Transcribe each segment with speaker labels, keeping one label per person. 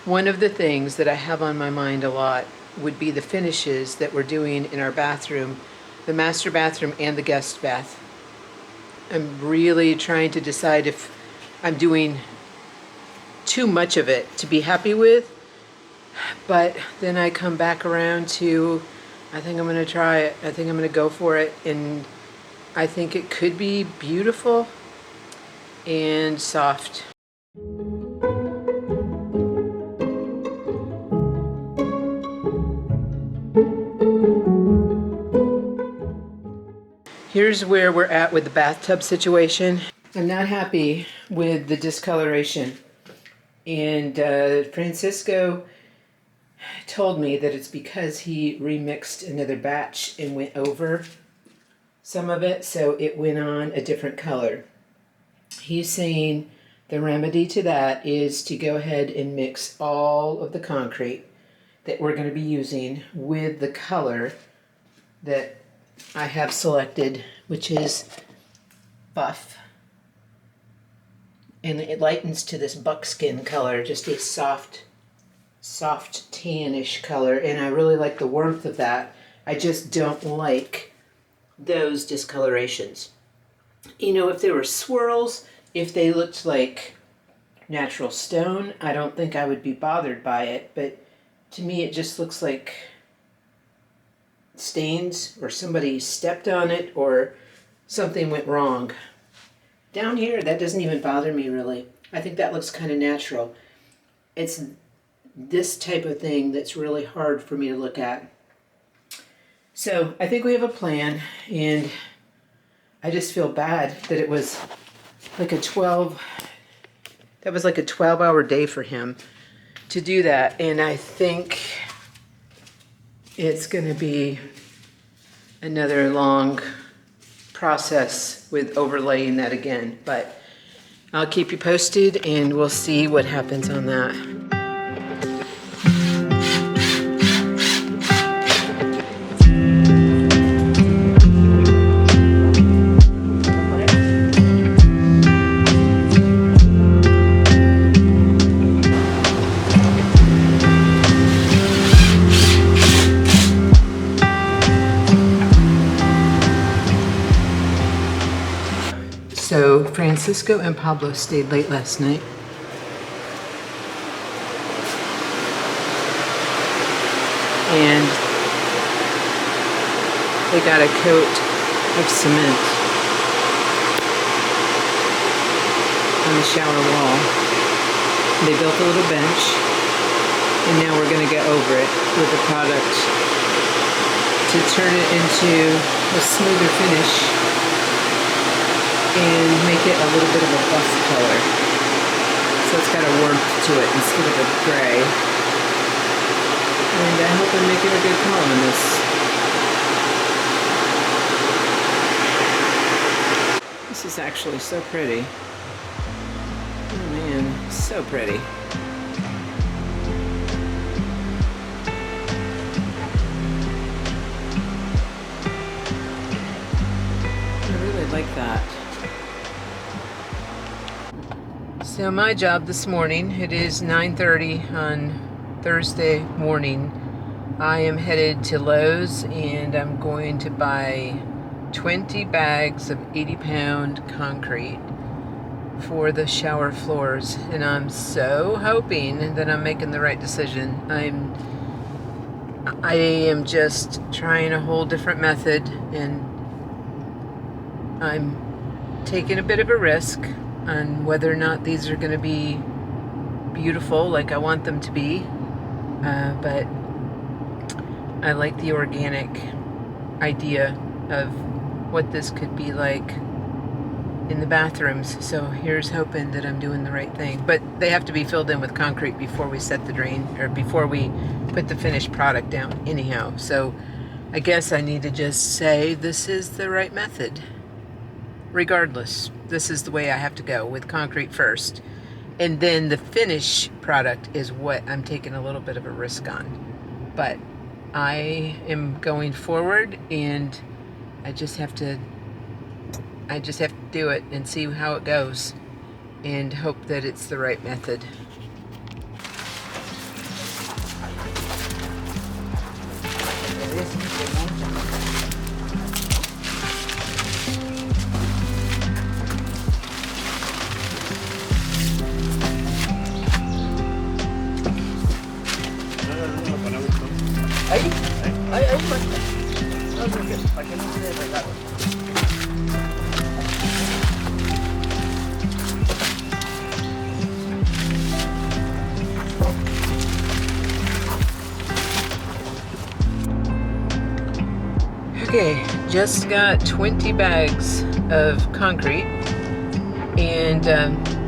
Speaker 1: One of the things that I have on my mind a lot would be the finishes that we're doing in our bathroom, the master bathroom and the guest bath. I'm really trying to decide if I'm doing too much of it to be happy with, but then I come back around to, I think I'm going to try it. I think I'm going to go for it, and I think it could be beautiful and soft. Here's where we're at with the bathtub situation. I'm not happy with the discoloration. And Francisco told me that it's because he remixed another batch and went over some of it, so it went on a different color. He's saying the remedy to that is to go ahead and mix all of the concrete that we're going to be using with the color that I have selected, which is buff. And it lightens to this buckskin color, just a soft tannish color. And I really like the warmth of that. I just don't like those discolorations. You know, if there were swirls, if they looked like natural stone, I don't think I would be bothered by it. But to me, it just looks like stains, or somebody stepped on it, or something went wrong. Down here, that doesn't even bother me really. I think that looks kind of natural. It's this type of thing that's really hard for me to look at. So I think we have a plan, and I just feel bad that it was like a 12-hour day for him to do that. And I think it's going to be another long process with overlaying that again. But I'll keep you posted, and we'll see what happens on that. So Francisco and Pablo stayed late last night. And they got a coat of cement on the shower wall. They built a little bench, and now we're going to go over it with the product to turn it into a smoother finish and make it a little bit of a buff color. So it's got a warmth to it instead of a gray. And I hope I'm making a good call on this. This is actually so pretty. Oh man, so pretty. I really like that. So my job this morning, it is 9:30 on Thursday morning. I am headed to Lowe's, and I'm going to buy 20 bags of 80-pound concrete for the shower floors. And I'm so hoping that I'm making the right decision. I am just trying a whole different method, and I'm taking a bit of a risk on whether or not these are going to be beautiful like I want them to be, but I like the organic idea of what this could be like in the bathrooms. So here's hoping that I'm doing the right thing. But they have to be filled in with concrete before we set the drain, or before we put the finished product down anyhow. So I guess I need to just say this is the right method. Regardless, this is the way I have to go, with concrete first. And then the finish product is what I'm taking a little bit of a risk on. But I am going forward, and I just have to do it and see how it goes, and hope that it's the right method.
Speaker 2: Ahí, ahí muestra. No sé qué, para que no se regalo.
Speaker 1: Okay, just got 20 bags of concrete, and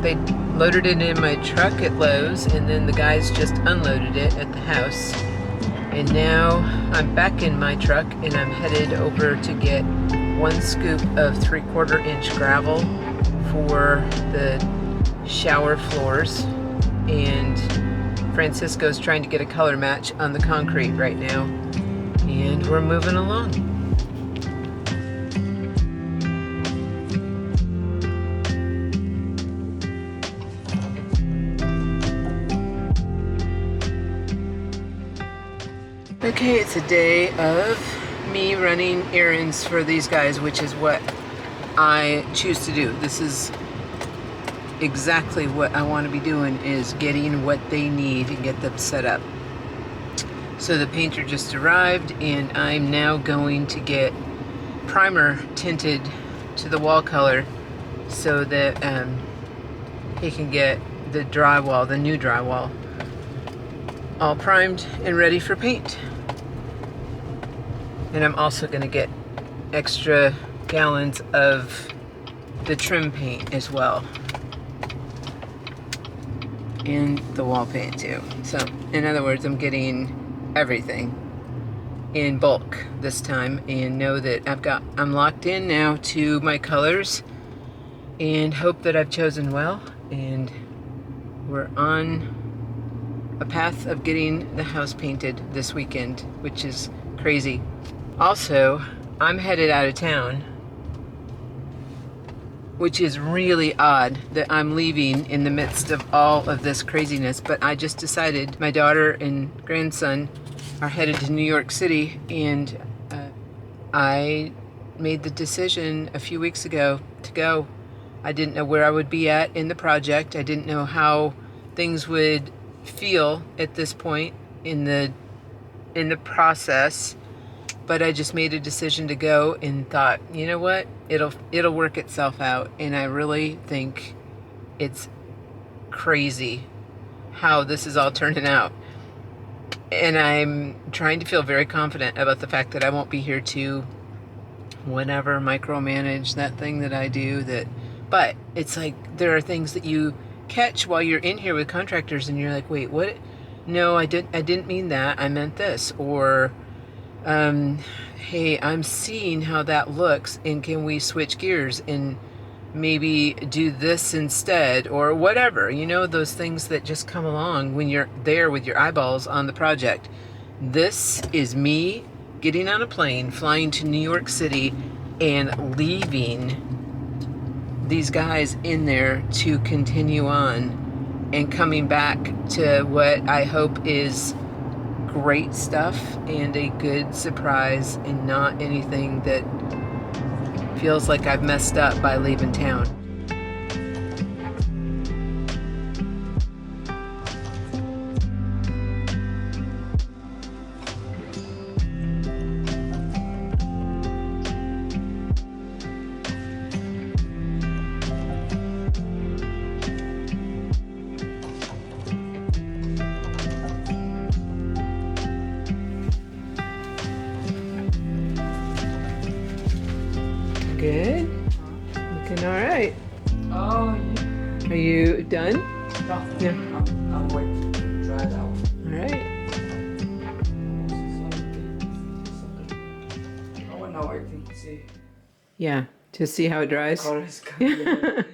Speaker 1: they loaded it in my truck at Lowe's, and then the guys just unloaded it at the house. And now I'm back in my truck, and I'm headed over to get 1 scoop of 3/4 inch gravel for the shower floors. And Francisco's trying to get a color match on the concrete right now, and we're moving along. Okay, it's a day of me running errands for these guys, which is what I choose to do. This is exactly what I want to be doing, is getting what they need and get them set up. So the painter just arrived, and I'm now going to get primer tinted to the wall color so that he can get the drywall, the new drywall, all primed and ready for paint. And I'm also going to get extra gallons of the trim paint as well, and the wall paint too. So in other words, I'm getting everything in bulk this time, and know that I'm locked in now to my colors, and hope that I've chosen well, and we're on a path of getting the house painted this weekend, which is crazy. Also, I'm headed out of town, which is really odd that I'm leaving in the midst of all of this craziness, but I just decided my daughter and grandson are headed to New York City, and I made the decision a few weeks ago to go. I didn't know where I would be at in the project. I didn't know how things would feel at this point in the process, but I just made a decision to go, and thought, you know what, it'll work itself out. And I really think it's crazy how this is all turning out, and I'm trying to feel very confident about the fact that I won't be here to whenever micromanage that thing that I do. But it's like, there are things that you catch while you're in here with contractors, and you're like, wait, what? No, I didn't mean that, I meant this. Or hey, I'm seeing how that looks, and can we switch gears and maybe do this instead, or whatever, those things that just come along when you're there with your eyeballs on the project. This is me getting on a plane, flying to New York City, and leaving these guys in there to continue on, and coming back to what I hope is great stuff and a good surprise, and not anything that feels like I've messed up by leaving town. Good. Looking all right.
Speaker 2: Oh, yeah.
Speaker 1: Are you done?
Speaker 2: No.
Speaker 1: Yeah.
Speaker 2: I'm waiting to dry it out.
Speaker 1: All right.
Speaker 2: Oh, now I can see.
Speaker 1: Yeah, to see how it dries.
Speaker 2: Color is good.